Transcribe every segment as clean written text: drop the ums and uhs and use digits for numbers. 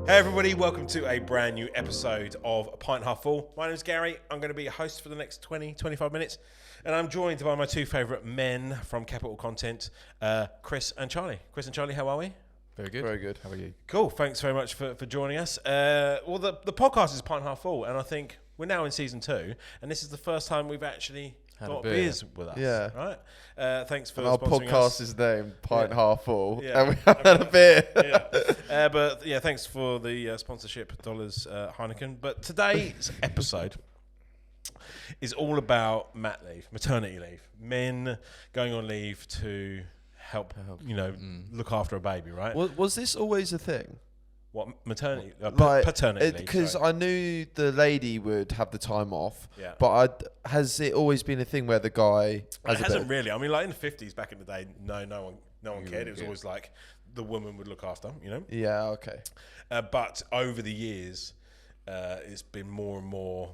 Hey everybody, welcome to a brand new episode of A Pint Half Full. My name is Gary. I'm going to be your host for the next 20-25 minutes. And I'm joined by my two favourite men from Capital Content, Chris and Charlie. Chris and Charlie, how are we? Very good. Very good. How are you? Cool. Thanks very much for joining us. Well, the podcast is Pint Half Full, and I think we're now in season 2, and this is the first time we've actually got beers with us. Yeah. Right? Thanks for And our sponsoring podcast us. is named Pint Half Full, Yeah. and we haven't had a beer. Yeah. But yeah, thanks for the sponsorship, dollars, Heineken. But today's episode is all about mat leave, maternity leave, men going on leave to help look after a baby, right? Was this always a thing? What maternity, paternity leave? Because I knew the lady would have the time off. Yeah. But has it always been a thing where the guy has It hasn't really. I mean, like in the 50s, back in the day, no one cared. It was always like the woman would look after, you know. Yeah. Okay. But over the years, it's been more and more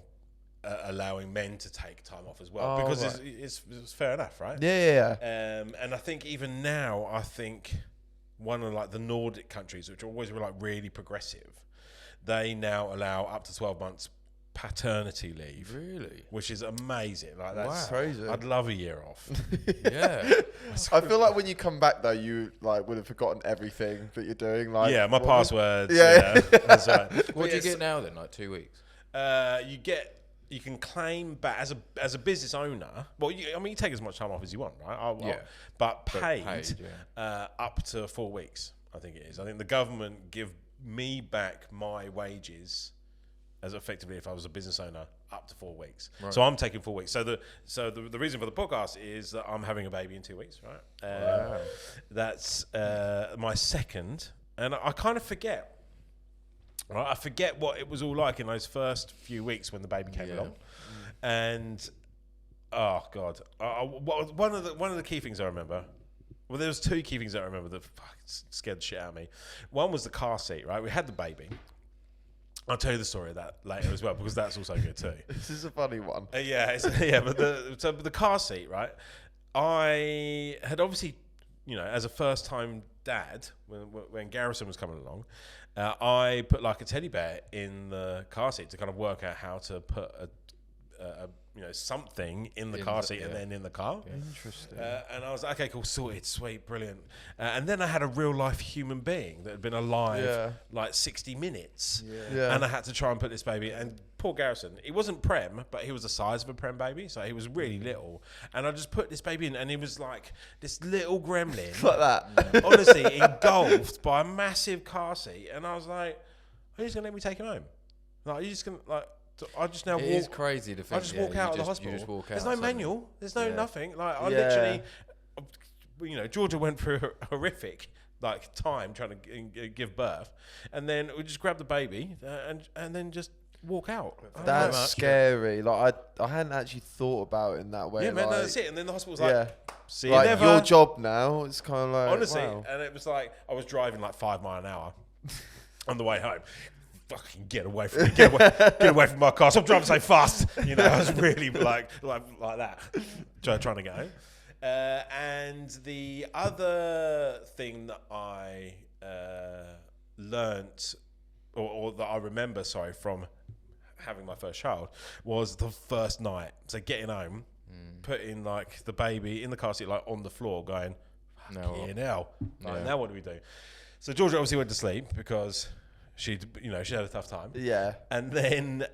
allowing men to take time off as well, because right. it's fair enough, right? Yeah. And I think even now, one of like the Nordic countries, which always were like really progressive, they now allow up to 12 months paternity leave. Really? Which is amazing. Like that's crazy. I'd love a year off. Yeah. I feel like when you come back though, you like would have forgotten everything that you're doing. Like Yeah, my passwords. Yeah. That's right. What do you get now then? Like 2 weeks? You can claim back as a business owner. Well, you take as much time off as you want, right? But paid, up to 4 weeks. I think it is. I think the government give me back my wages as effectively if I was a business owner up to 4 weeks. Right. So I'm taking 4 weeks. So the reason for the podcast is that I'm having a baby in 2 weeks, right? Wow. That's my second, and I kind of forget. Right, I forget what it was all like in those first few weeks when the baby came along, and oh god, one of the key things I remember. Well, there was two key things I remember that scared the shit out of me. One was the car seat. Right, we had the baby. I'll tell you the story of that later as well, because that's also good too. This is a funny one. But the car seat, right? I had obviously, as a first time dad, when Garrison was coming along, I put like a teddy bear in the car seat to kind of work out how to put something in the car seat and then in the car. Interesting. And I was like, okay, cool, sorted, sweet, brilliant. And then I had a real life human being that had been alive like 60 minutes. Yeah. And I had to try and put this baby, and poor Garrison, he wasn't prem, but he was the size of a prem baby, so he was really little. And I just put this baby in, and he was like this little gremlin. Like that. Honestly, engulfed by a massive car seat. And I was like, are you just going to let me take him home? Like, are you just going to, like, I just now It is crazy to think. I just walk out of the hospital. You just walk out. There's no manual. There's no nothing. Like I literally, Georgia went through a horrific like time trying to give birth, and then we just grab the baby and then just walk out. That's scary. Like I hadn't actually thought about it in that way. Yeah, man, like, that's it. And then the hospital was like, see you like never. Your job now. It's kind of like Honestly, wow. and it was like I was driving like 5 miles an hour on the way home. Fucking get away from me! Get away from my car! Stop driving so fast! I was really like that, trying to get home. And the other thing that I learnt, or that I remember, from having my first child, was the first night. So getting home, putting like the baby in the car seat, like on the floor, going, now what do we do? So Georgia obviously went to sleep because she had a tough time. Yeah. And then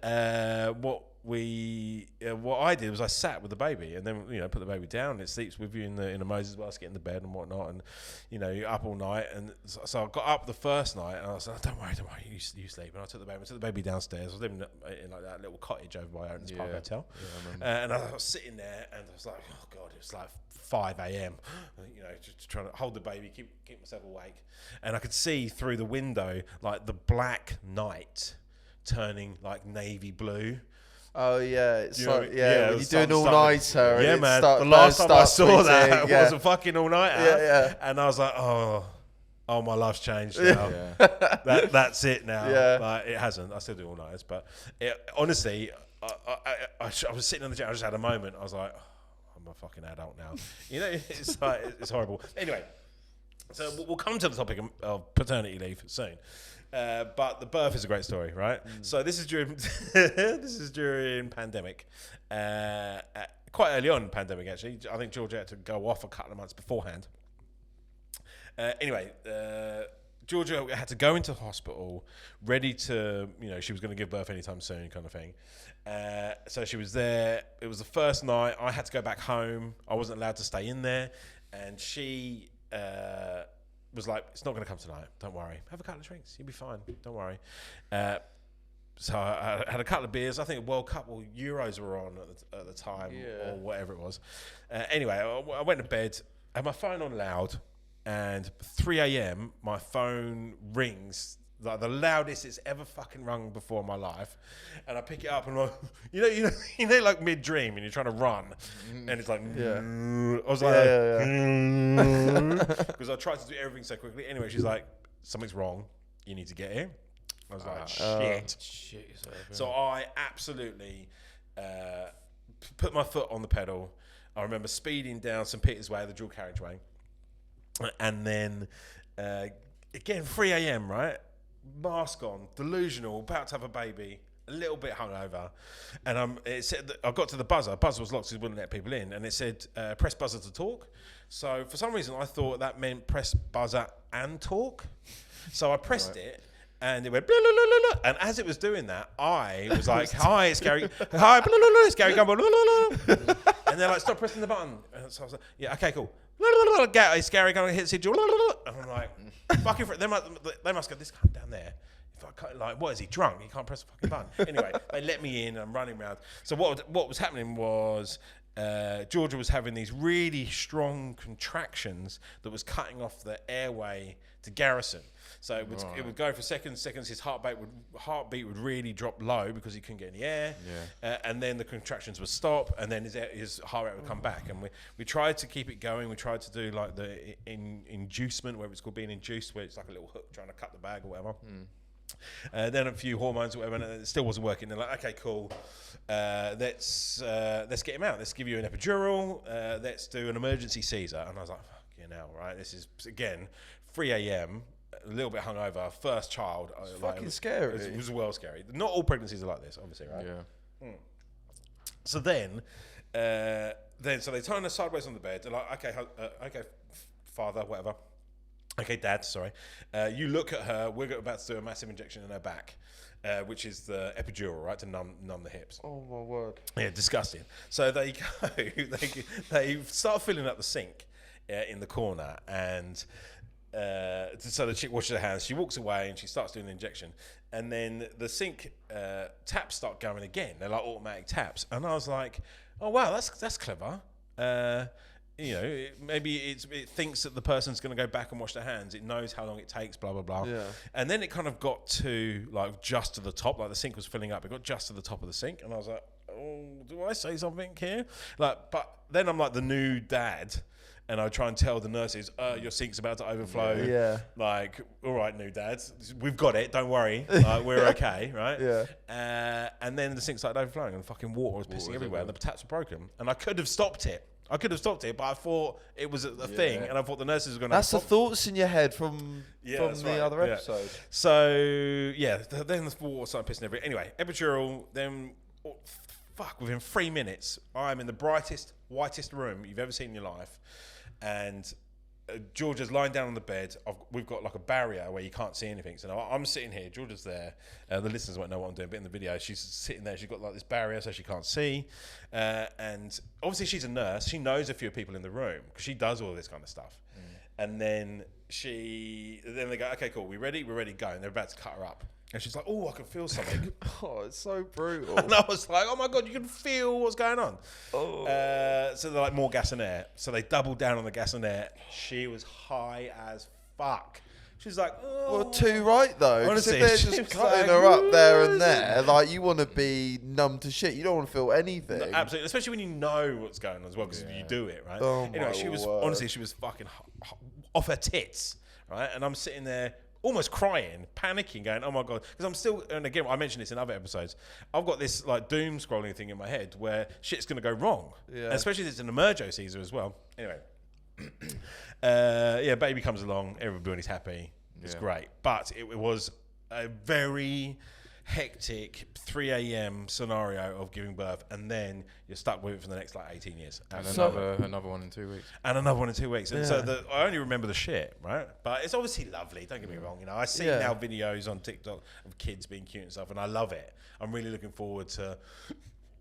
what I did was I sat with the baby, and then put the baby down. It sleeps with you in the Moses basket in the bed and whatnot, and you're up all night. And so I got up the first night, and I was like, don't worry, you sleep. And I took the baby downstairs. I was living in like that little cottage over by Oden's Park Hotel, and I was sitting there, and I was like, oh god, it was like 5 a.m. Just trying to hold the baby, keep myself awake, and I could see through the window like the black night turning like navy blue. Oh yeah, it's when you're doing all nighter. Yeah, man. The last time I saw that was a fucking all nighter. Yeah. And I was like, oh, my life's changed now. That's it now. Yeah. Like, it hasn't. I still do all nighters, but honestly, I was sitting in the chair. I just had a moment. I was like, I'm a fucking adult now. It's like it's horrible. Anyway, So we'll come to the topic of paternity leave soon. But the birth is a great story, right? So this is during pandemic, quite early on in pandemic actually. I think Georgia had to go off a couple of months beforehand. Anyway, Georgia had to go into hospital, ready to, she was going to give birth anytime soon, kind of thing. So she was there. It was the first night. I had to go back home. I wasn't allowed to stay in there, and she was like, "It's not going to come tonight. Don't worry. Have a couple of drinks. You'll be fine. Don't worry." So I had a couple of beers. I think World Cup or Euros were on at the time, or whatever it was. Anyway, I went to bed. I had my phone on loud, and 3 a.m. my phone rings. Like the loudest it's ever fucking rung before in my life, and I pick it up and I'm like, like mid dream and you're trying to run, and it's like, I was like, because I tried to do everything so quickly. Anyway, she's like, something's wrong, you need to get here. I was like, shit. So I absolutely put my foot on the pedal. I remember speeding down St. Peter's Way, the dual carriageway, and then again 3 a.m. right. Mask on, delusional, about to have a baby, a little bit hungover, and it said that I got to the buzzer. Buzzer was locked, so it wouldn't let people in, and it said press buzzer to talk. So for some reason, I thought that meant press buzzer and talk. So I pressed it, and it went blah, blah, blah, blah. And as it was doing that, I was like, "Hi, it's Gary. Hi, blah, blah, blah, it's Gary Gumbel." And they're like, "Stop pressing the button." And so I was like, "Yeah, okay, cool." It's Gary going to hit Sid. And I'm like, fucking they must go, this cunt down there. If I can't, like, what is he, drunk? He can't press the fucking button. Anyway, they let me in and I'm running around. So what was happening was Georgia was having these really strong contractions that was cutting off the airway to Garrison. So it would go for seconds. His heartbeat would really drop low because he couldn't get any air. And then the contractions would stop, and then his heart rate would come back. And we tried to keep it going. We tried to do like the inducement, where it's called being induced, where it's like a little hook trying to cut the bag or whatever. Then a few hormones or whatever, and it still wasn't working. They're like, okay, cool. Let's get him out. Let's give you an epidural. Let's do an emergency Caesar. And I was like, fucking hell, right? This is again 3 a.m. A little bit hungover, first child. It's fucking scary. It was well scary. Not all pregnancies are like this, obviously, right? Yeah. So then so they turn us sideways on the bed. They're like, okay, father, whatever. Okay, dad, sorry. You look at her. We're about to do a massive injection in her back, which is the epidural, right, to numb the hips. Oh my word. Yeah, disgusting. So they go. They start filling up the sink in the corner, and. So the chick washes her hands, she walks away and she starts doing the injection, and then the sink taps start going again. They're like automatic taps, and I was like, oh wow, that's clever. Maybe it thinks that the person's going to go back and wash their hands. It knows how long it takes, blah blah blah. Yeah. And then it kind of got to like just to the top, like the sink was filling up. It got just to the top of the sink, and I was like, oh, do I say something here? Like, but then I'm like the new dad. And I try and tell the nurses, your sink's about to overflow. Yeah. Like, all right, new dads, we've got it. Don't worry. We're okay, right? Yeah. And then the sink started overflowing and fucking water was pissing everywhere. And the taps were broken. And I could have stopped it. But I thought it was a thing. And I thought the nurses were going to... That's the thoughts in your head from the other episode. So, then the water started pissing everywhere. Anyway, epidural, then... within 3 minutes, I'm in the brightest, whitest room you've ever seen in your life. And Georgia's lying down on the bed. We've got like a barrier where you can't see anything. So now I'm sitting here. Georgia's there. The listeners won't know what I'm doing, but in the video, she's sitting there. She's got like this barrier so she can't see. And obviously she's a nurse. She knows a few people in the room because she does all this kind of stuff. And then they go, okay, cool. We ready? We're ready to go. And they're about to cut her up. And she's like, oh, I can feel something. Oh, it's so brutal. And I was like, oh my God, you can feel what's going on. Oh. So they're like, more gas and air. So they doubled down on the gas and air. She was high as fuck. She's like, oh. Well, too right, though. Honestly, if they're just cutting her up there and there, like, you want to be numb to shit. You don't want to feel anything. No, absolutely. Especially when you know what's going on as well, because you do it, right? Oh, anyway, she was fucking off her tits, right? And I'm sitting there, almost crying, panicking, going, oh my God. Because I'm still, and again, I mentioned this in other episodes, I've got this like doom scrolling thing in my head where shit's going to go wrong. Yeah. And especially if it's an emergency Caesar as well. Anyway, Baby comes along, everybody's happy. It's great. But it was a very hectic 3 a.m. scenario of giving birth, and then you're stuck with it for the next 18 years. And another one in 2 weeks. And another one in 2 weeks. And so I only remember the shit, right? But it's obviously lovely, don't get me wrong. I see now videos on TikTok of kids being cute and stuff, and I love it. I'm really looking forward to...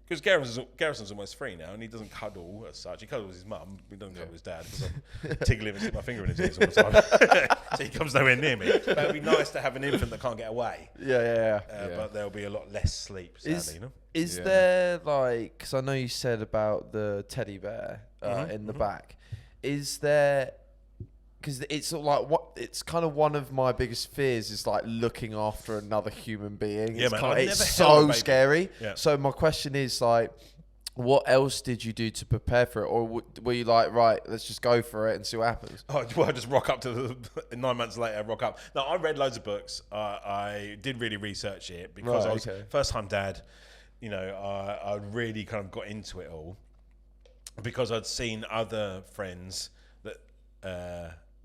Because Garrison's almost 3 now, and he doesn't cuddle as such. He cuddles his mum. He doesn't cuddle his dad because I'm tickling him and stick my finger in his ears all the time. So he comes nowhere near me. But it'd be nice to have an infant that can't get away. But there'll be a lot less sleep, sadly. Is there because I know you said about the teddy bear in the back. Is there... Because it's it's kind of one of my biggest fears is looking after another human being. It's so scary. Yeah. So my question is what else did you do to prepare for it, or were you right, let's just go for it and see what happens? Oh, well, I just rock up to 9 months later. Rock up. No, I read loads of books. I did really research it because I was first time dad. I really kind of got into it all because I'd seen other friends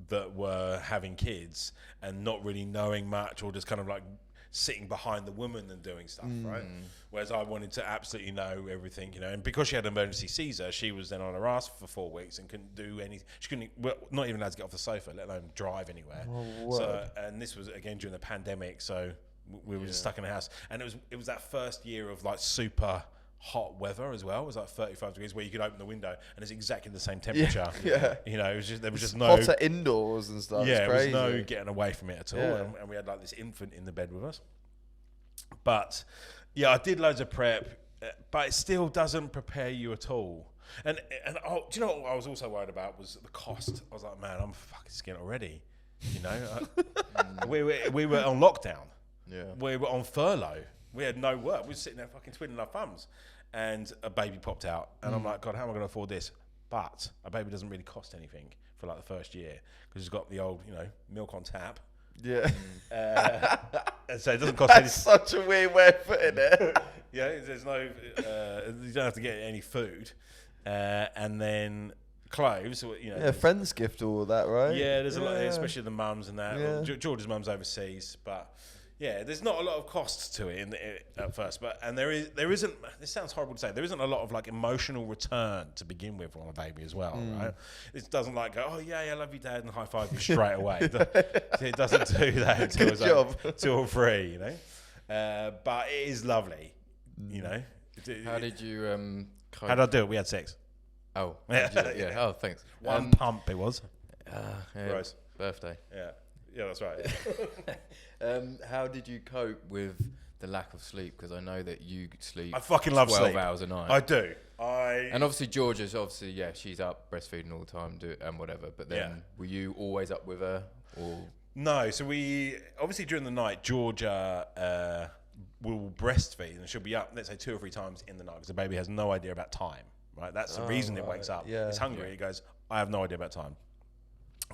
that were having kids and not really knowing much, or just kind of sitting behind the woman and doing stuff, right? Whereas I wanted to absolutely know everything, and because she had an emergency Caesar, she was then on her ass for 4 weeks and couldn't do anything. She couldn't, not even allowed to get off the sofa, let alone drive anywhere. And this was again during the pandemic, so we were just stuck in the house. And it was that first year of super hot weather as well. It was 35 degrees where you could open the window and it's exactly the same temperature. It was just, there was just no hotter indoors and stuff. There was no getting away from it at all. And we had this infant in the bed with us. But I did loads of prep, but it still doesn't prepare you at all. And do you know what I was also worried about was the cost. I was like, man, I'm fucking skin already. We were on lockdown. We were on furlough. We had no work. We were sitting there fucking twiddling our thumbs. And a baby popped out. And I'm like, God, how am I going to afford this? But a baby doesn't really cost anything for the first year because it's got the old, milk on tap. Yeah. And so it doesn't cost anything. That's such a weird way of putting it. There's no, you don't have to get any food. And then clothes, friends gift all of that, right? Yeah, there's a lot, especially the mums and that. Yeah. Well, George's mum's overseas, but... Yeah, there's not a lot of costs to it at first, and there isn't. This sounds horrible to say. There isn't a lot of emotional return to begin with on a baby as well, right? It doesn't go, oh yeah, I love you, Dad, and high five you straight away. It doesn't do that until it's 2 or 3, But it is lovely, How did you? How did I do it? We had sex. Oh, yeah. Oh, thanks. One pump it was. Gross. Birthday. Yeah, that's right. How did you cope with the lack of sleep? Because I know that you sleep. I fucking love 12 sleep. hours a night. I do. And obviously Georgia's she's up breastfeeding all the time, and whatever. But then were you always up with her, or? No. So we obviously during the night, Georgia will breastfeed, and she'll be up, let's say 2 or 3 times in the night, because the baby has no idea about time. Right. That's the reason it wakes up. Yeah. It's hungry. It goes, I have no idea about time.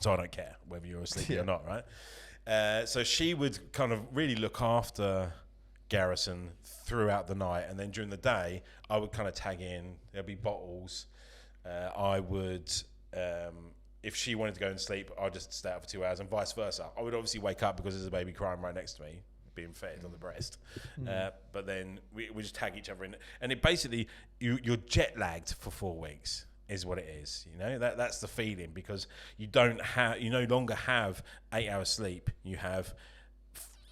So I don't care whether you're asleep or not, right? So she would kind of really look after Garrison throughout the night, and then during the day, I would kind of tag in. There'd be bottles. I would, if she wanted to go and sleep, I'd just stay up for 2 hours, and vice versa. I would obviously wake up because there's a baby crying right next to me, being fed on the breast. But then we just tag each other in, and it basically you're jet lagged for 4 weeks. Is what it is, that's the feeling, because you no longer have 8 hours sleep. You have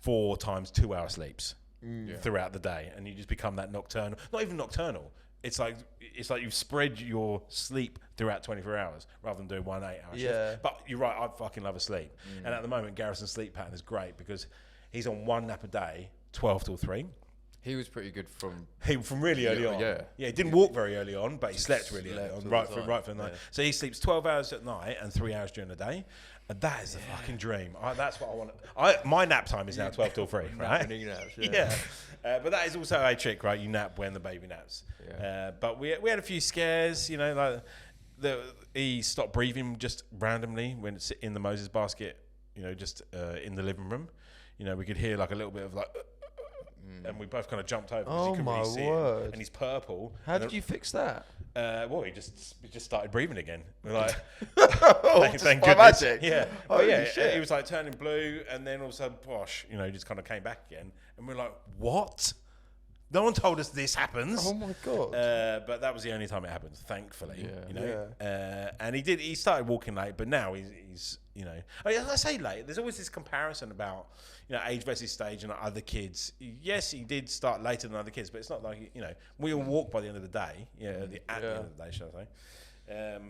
4 times 2 hour sleeps throughout the day, and you just become that nocturnal. Not even nocturnal. It's like you've spread your sleep throughout 24 hours rather than doing 1 8-hour shift. But you're right, I fucking love a sleep. And at the moment, Garrison's sleep pattern is great because he's on 1 nap a day, 12 till 3. He was pretty good from really early on. Yeah, he didn't walk very early on, but he slept really early on, right for the night. Yeah. So he sleeps 12 hours at night and 3 hours during the day, and that is the fucking dream. That's what I want. My nap time is now 12 till 3, right? But that is also a trick, right? You nap when the baby naps. Yeah. But we had a few scares, he stopped breathing just randomly when it's in the Moses basket, just in the living room. We could hear a little bit of and we both kind of jumped over because Oh you couldn't my really see him, word. and he's purple. How did you fix that? Well, he just started breathing again. We're like, Just thank by goodness. magic? Yeah. Oh Holy yeah. shit. He was like turning blue, and then all of a sudden, posh, he just kind of came back again, and we're like, what? No one told us this happens. Oh my god. But that was the only time it happened, thankfully. Yeah. And he started walking late, but now he's I say late. There's always this comparison about age versus stage and other kids. Yes, he did start later than other kids, but it's not like we all walk by the end of the day. At the end of the day, shall I say?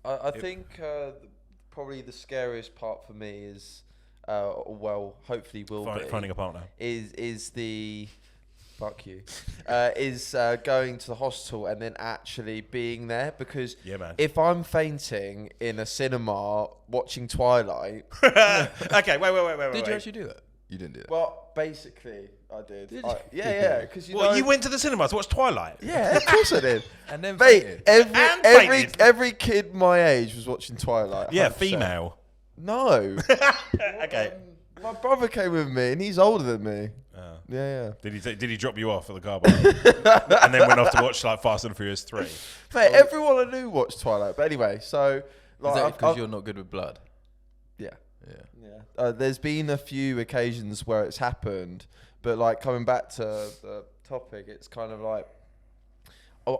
I think probably the scariest part for me is. Hopefully will be finding a partner is the fuck you is going to the hospital and then actually being there, because if I'm fainting in a cinema watching Twilight okay wait did you actually do that? You didn't do that. Well, basically I did. Because you went to the cinema to watch Twilight. Yeah, of course I did. And then mate, every kid my age was watching Twilight. 100%. Yeah, female. No. Okay. My brother came with me, and he's older than me. Oh. Yeah. Did he drop you off at the car park and then went off to watch like Fast and Furious 3? Mate, everyone I knew watched Twilight. But anyway, so is that because you're not good with blood? Yeah. There's been a few occasions where it's happened, but like coming back to the topic, it's kind of like,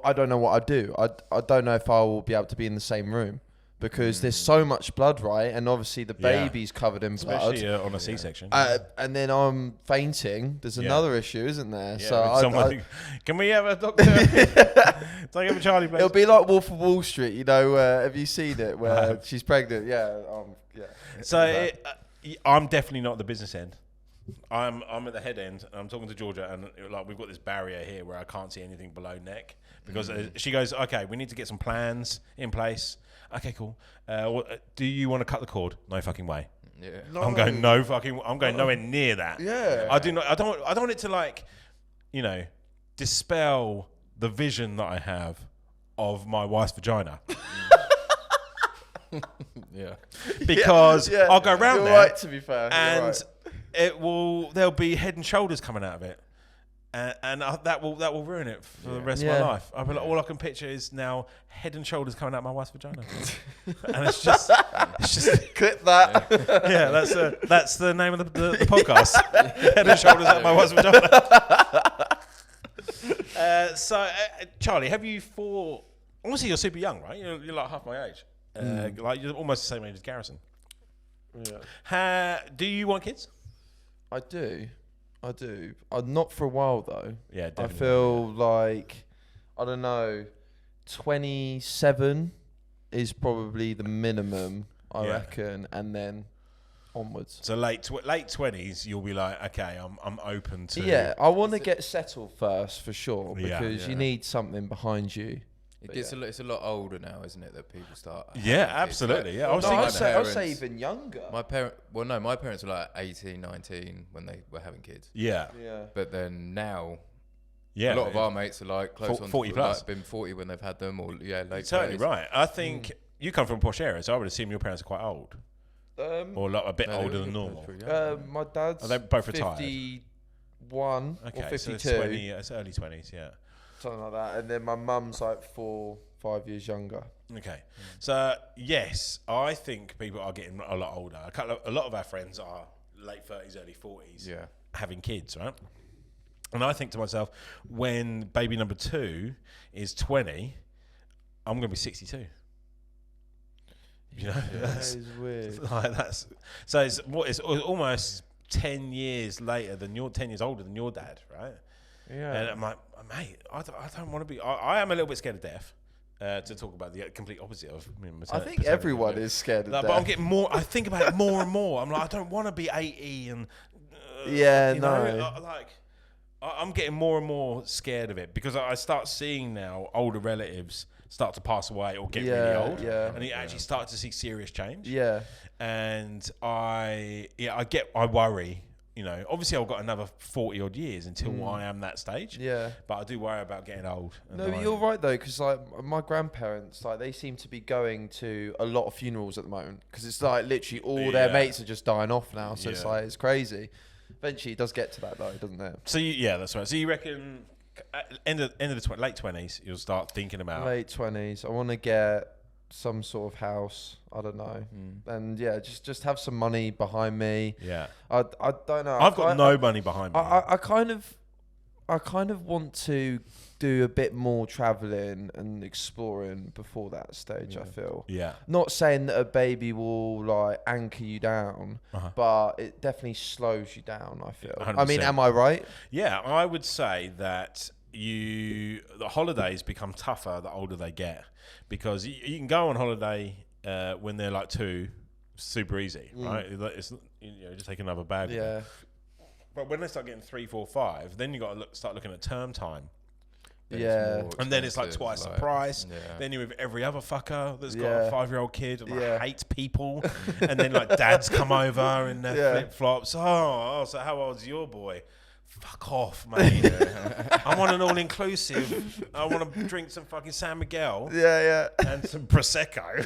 I don't know what I'd do. I don't know if I will be able to be in the same room. Because there's so much blood, right? And obviously the baby's covered in blood. Especially on a C-section. And then I'm fainting. There's another issue, isn't there? Yeah, so can we have a doctor? Don't give a Charlie, please. It'll be like Wolf of Wall Street, have you seen it? Where she's pregnant. Yeah. So I'm definitely not the business end. I'm at the head end, and I'm talking to Georgia, and like we've got this barrier here where I can't see anything below neck because she goes, okay, we need to get some plans in place. Okay, cool. Do you want to cut the cord? No fucking way. Yeah. No. I'm going nowhere near that. Yeah. I do not. I don't want it to like, dispel the vision that I have of my wife's vagina. Yeah. Because I'll go around You're there. right, to be fair. And there'll be head and shoulders coming out of it. And that will ruin it for the rest of my life. I'll be like, all I can picture is now head and shoulders coming out of my wife's vagina, and it's just clip that. That's the name of the podcast. Head and shoulders out of my wife's vagina. Charlie, have you thought? Obviously, you're super young, right? You're like half my age. Like you're almost the same age as Garrison. Yeah. Do you want kids? I do. Not for a while though. Yeah, definitely. I feel like, I don't know, 27 is probably the minimum, I reckon, and then onwards. So late 20s, you'll be like, okay, I'm open to. Yeah, I want to get settled first for sure, because you Yeah. need something behind you. It gets it's a lot older now, isn't it? That people start. Yeah, absolutely. Yeah, I was No, thinking I'd say even younger. My parents were like 18, 19 when they were having kids. Yeah. Yeah. But then now, Yeah. a lot of our mates are like close on 40 plus. like been 40 when they've had them, or late. Totally 30s. right. I think you come from a posh area, so I would assume your parents are quite old, or like a bit No, older they than were normal. pretty young. My dad's Are they both retired? 51 Okay, or 52. so it's early 20s, yeah. Something like that. And then my mum's like 4-5 years younger. Okay, so yes, I think people are getting a lot older. A lot of our friends are late 30s, early 40s, having kids, right? And I think to myself, when baby number 2 is 20, I'm going to be 62. That is weird. So it's almost 10 years later than 10 years older than your dad, right? Yeah. And I'm like, mate, I don't want to be. I am a little bit scared of death. To talk about the complete opposite of I think everyone is scared of death. But I'm getting more. I think about it more and more. I'm like, I don't want to be 80 and. I'm getting more and more scared of it because I start seeing now older relatives start to pass away or get really old, and you actually start to see serious change. Yeah, and I worry. Obviously I've got another 40 odd years until I am that stage. Yeah, but I do worry about getting old. No, you're right though, because like my grandparents, like they seem to be going to a lot of funerals at the moment because it's like literally all their mates are just dying off now. So it's like it's crazy. Eventually, it does get to that though, doesn't it? So that's right. So you reckon end of the late 20s, you'll start thinking about late 20s. I want to get some sort of house. I don't know, and just have some money behind me. Yeah. I don't know. I've got no money behind me. I kind of want to do a bit more traveling and exploring before that stage. I feel. Yeah. Not saying that a baby will like anchor you down, but it definitely slows you down. I feel. 100%. I mean, am I right? Yeah, I would say that the holidays become tougher the older they get, because you can go on holiday when they're like 2, super easy, right? It's just take another bag. Yeah. But when they start getting 3, 4, 5, then you got to start looking at term time. Yeah. And then it's like twice the price. Yeah. Then you're with every other fucker that's got a 5-year-old kid and hates people. And then like dads come over in their flip flops. Oh, so how old's your boy? Fuck off, mate. I want an all-inclusive. I want to drink some fucking San Miguel. Yeah. And some Prosecco.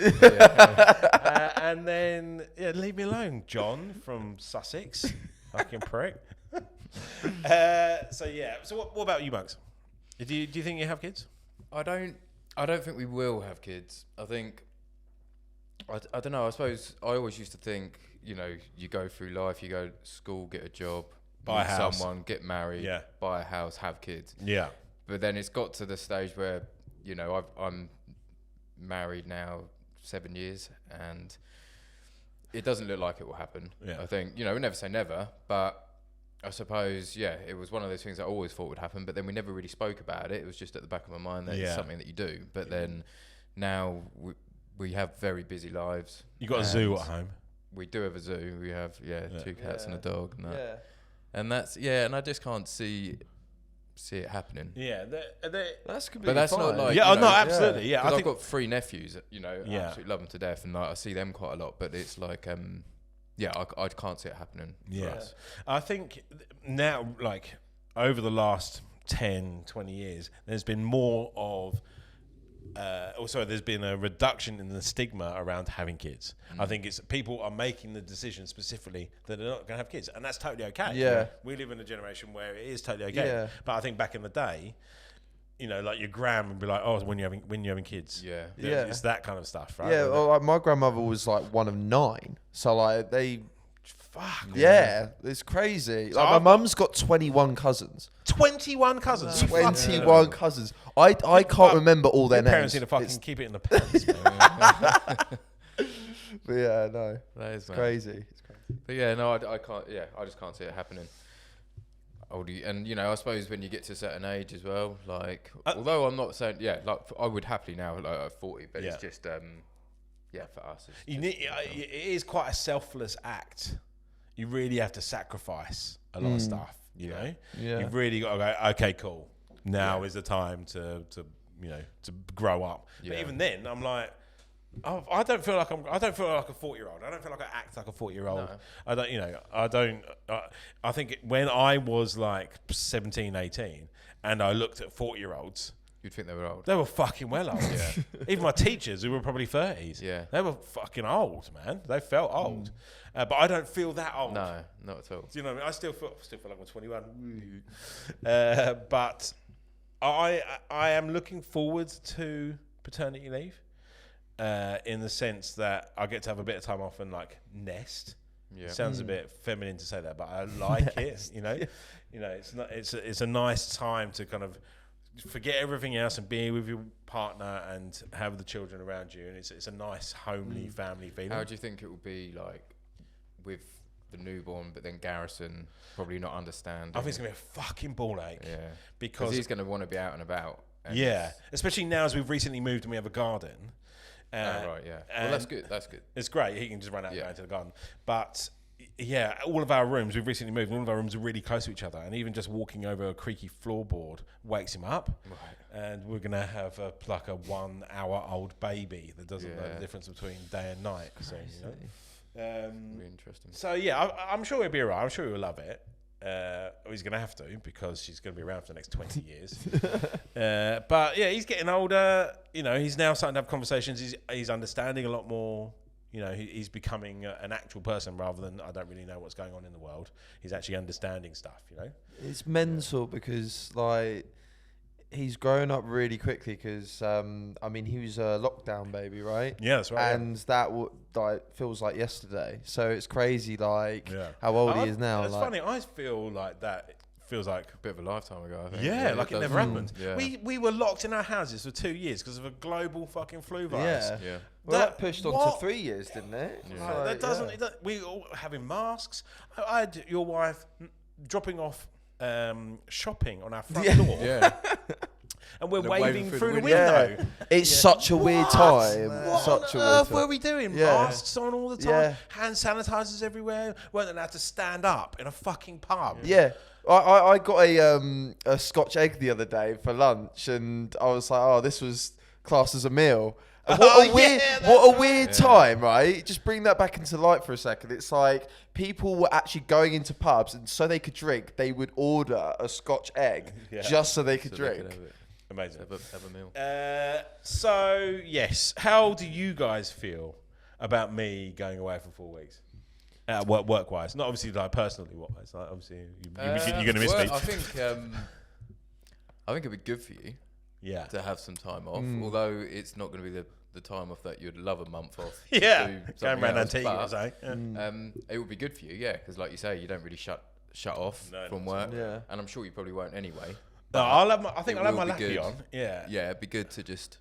And then, leave me alone, John from Sussex. Fucking prick. So what about you, Bugs? Do you think you have kids? I don't think we will have kids. I think, I don't know. I suppose I always used to think, you go through life, you go to school, get a job, buy a house, someone, get married, buy a house, have kids. Yeah. But then it's got to the stage where, I'm married now 7 years, and it doesn't look like it will happen. Yeah. I think, we never say never, but I suppose, it was one of those things I always thought would happen, but then we never really spoke about it. It was just at the back of my mind that it's something that you do. But then now we have very busy lives. You got a zoo at home? We do have a zoo. We have 2 cats and a dog and that. Yeah. And that's and I just can't see it happening. Yeah, that's completely But that's fine. not like absolutely. Yeah, I've got 3 nephews. Absolutely love them to death, and I see them quite a lot. But it's like I can't see it happening. Yes, I think now, like over the last 10, 20 years, there's been more of. There's been a reduction in the stigma around having kids. I think it's people are making the decision specifically that they're not going to have kids, and that's totally okay. Yeah, we live in a generation where it is totally okay. Yeah. But I think back in the day, like your gran would be like, "Oh, when you're having kids." Yeah, it's that kind of stuff, right? Yeah, well, like my grandmother was like one of 9, so like they. Fuck. Yeah, it's crazy. So like my mum's got 21 cousins. 21 cousins. 21 cousins. I can't remember all their names. Parents need to fucking keep it in the pants. Man. But yeah, no, that is crazy. It's crazy. But no, I can't. Yeah, I just can't see it happening. And I suppose when you get to a certain age as well, like although I'm not saying like I would happily now like at 40, but it's just for us. It is quite a selfless act. You really have to sacrifice a lot of stuff, Yeah. You've really got to go, okay, cool. Now is the time to grow up. Yeah. But even then, I'm like, I don't feel like a 40-year-old. I don't feel like I act like a 40-year-old. No. I think when I was like 17, 18, and I looked at 40-year-olds, you'd think they were old. They were fucking well old. Yeah. Even my teachers, who were probably 30s, they were fucking old, man. They felt old. But I don't feel that old. No, not at all. Do you know what I mean? I still feel like I'm 21. But I am looking forward to paternity leave in the sense that I get to have a bit of time off and like nest. Yeah. Sounds a bit feminine to say that, but I like it. It's a nice time to kind of forget everything else and be with your partner and have the children around you, and it's a nice homely family feeling. How do you think it will be like with the newborn, but then Garrison probably not understanding? I think it's gonna be a fucking ball ache. Yeah, because he's gonna want to be out and about. Yeah, especially now as we've recently moved and we have a garden. Right, yeah. Well, that's good. That's good. It's great. He can just run out and go into the garden. But yeah, all of our rooms, we've recently moved, and all of our rooms are really close to each other. And even just walking over a creaky floorboard wakes him up. Right. And we're going to have a 1-hour-old baby that doesn't know the difference between day and night. So, really interesting. So, yeah, I'm sure he'll be all right. I'm sure he'll love it. He's going to have to, because she's going to be around for the next 20 years. But, yeah, he's getting older. He's now starting to have conversations. He's understanding a lot more. he's becoming an actual person rather than I don't really know what's going on in the world. He's actually understanding stuff. It's mental because like he's grown up really quickly because he was a lockdown baby, right? Yeah, that's right. And that feels like yesterday. So it's crazy, like how old he is now. It's funny. I feel like that. Feels like a bit of a lifetime ago, I think. Yeah, like it never happened. Yeah. We were locked in our houses for 2 years because of a global fucking flu virus. Yeah. Well, that pushed on to 3 years, didn't it? Yeah. That doesn't. We all having masks. I had your wife dropping off shopping on our front door. Yeah. And we're waving through the window. Yeah. It's such a weird time. What on earth were we doing? Masks on all the time. Yeah. Hand sanitizers everywhere. Weren't allowed to stand up in a fucking pub. Yeah. I got a Scotch egg the other day for lunch, and I was like, "Oh, this was classed as a meal." What a weird time, right? Just bring that back into light for a second. It's like people were actually going into pubs, and so they could drink, they would order a Scotch egg just so they could drink. Amazing. Have a meal. So yes, how do you guys feel about me going away for 4 weeks? Work-wise, not obviously like personally wise. Like obviously, you're going to miss me. I think it'd be good for you. Yeah. To have some time off, although it's not going to be the time off that you'd love a month off. Yeah. Going around Antigua, say. It would be good for you, because like you say, you don't really shut off from work. Yeah. And I'm sure you probably won't anyway. No, I think I'll have my lackey on. Yeah. Yeah, it'd be good to just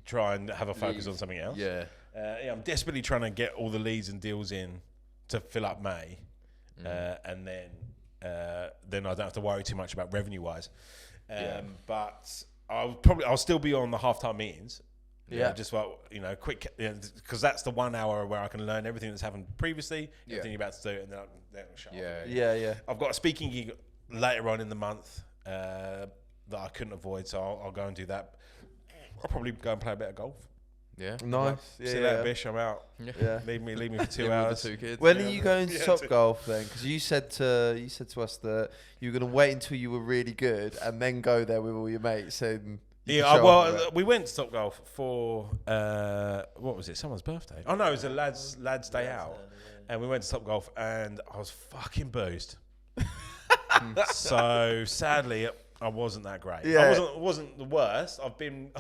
try and have a focus on something else. Yeah. I'm desperately trying to get all the leads and deals in to fill up May, and then I don't have to worry too much about revenue wise. But I'll still be on the halftime meetings. Just quick, because that's the 1 hour where I can learn everything that's happened previously, everything you're about to do, and then I'll shut off. Yeah. I've got a speaking gig later on in the month that I couldn't avoid, so I'll go and do that. I'll probably go and play a bit of golf. Yeah. Nice. See that bish, I'm out. Yeah. Leave me for 2 hours. With the 2 kids. When are you going to Top Golf then? Because you said to us that you were going to wait until you were really good and then go there with all your mates. And we went to Top Golf for what was it? Someone's birthday. Oh no, it was a lads day out, and we went to Top Golf, and I was fucking boozed. So sadly, I wasn't that great. Yeah. I wasn't the worst. I've been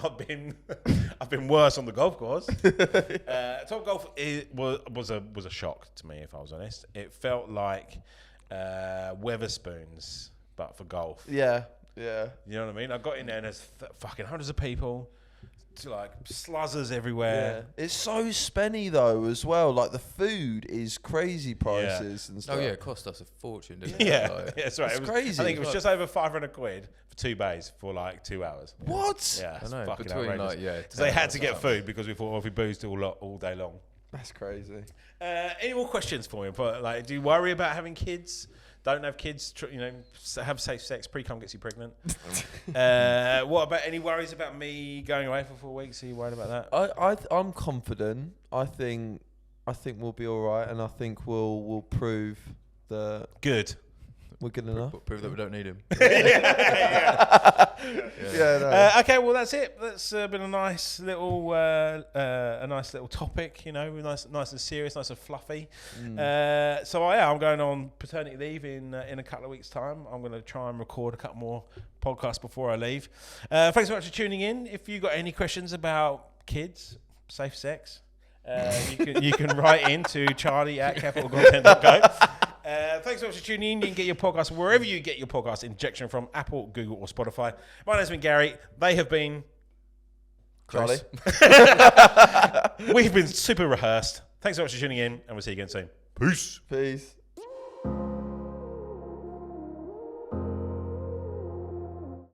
worse on the golf course. Top Golf was a shock to me, if I was honest. It felt like Weatherspoons, but for golf. Yeah. You know what I mean? I got in there and there's fucking hundreds of people, like sluzzers everywhere. Yeah. It's so spenny though as well. Like the food is crazy prices and stuff. Oh yeah, it cost us a fortune, didn't it? Like, that's right. It's crazy. I think it was just over 500 quid for 2 bays for like 2 hours. What? Yeah, I know. fucking Between outrageous. So they had to get food because we thought, if we boozed all day long. That's crazy. Any more questions for me? Like, do you worry about having kids? Don't have kids. Have safe sex. Pre-cum gets you pregnant. What about any worries about me going away for 4 weeks? Are you worried about that? I'm confident. I think we'll be all right, and I think we'll prove that good. We're good enough. Prove that we don't need him. Okay, well that's it. That's been a nice little topic. Nice and serious, nice and fluffy. I'm going on paternity leave in a couple of weeks' time. I'm going to try and record a couple more podcasts before I leave. Thanks so much for tuning in. If you got any questions about kids, safe sex, you can write in to charlie@capitalcontent.co. Thanks so much for tuning in. You can get your podcast wherever you get your podcast injection from, Apple, Google, or Spotify. My name's been Gary. They have been Charlie. We've been super rehearsed. Thanks so much for tuning in, and we'll see you again soon. Peace.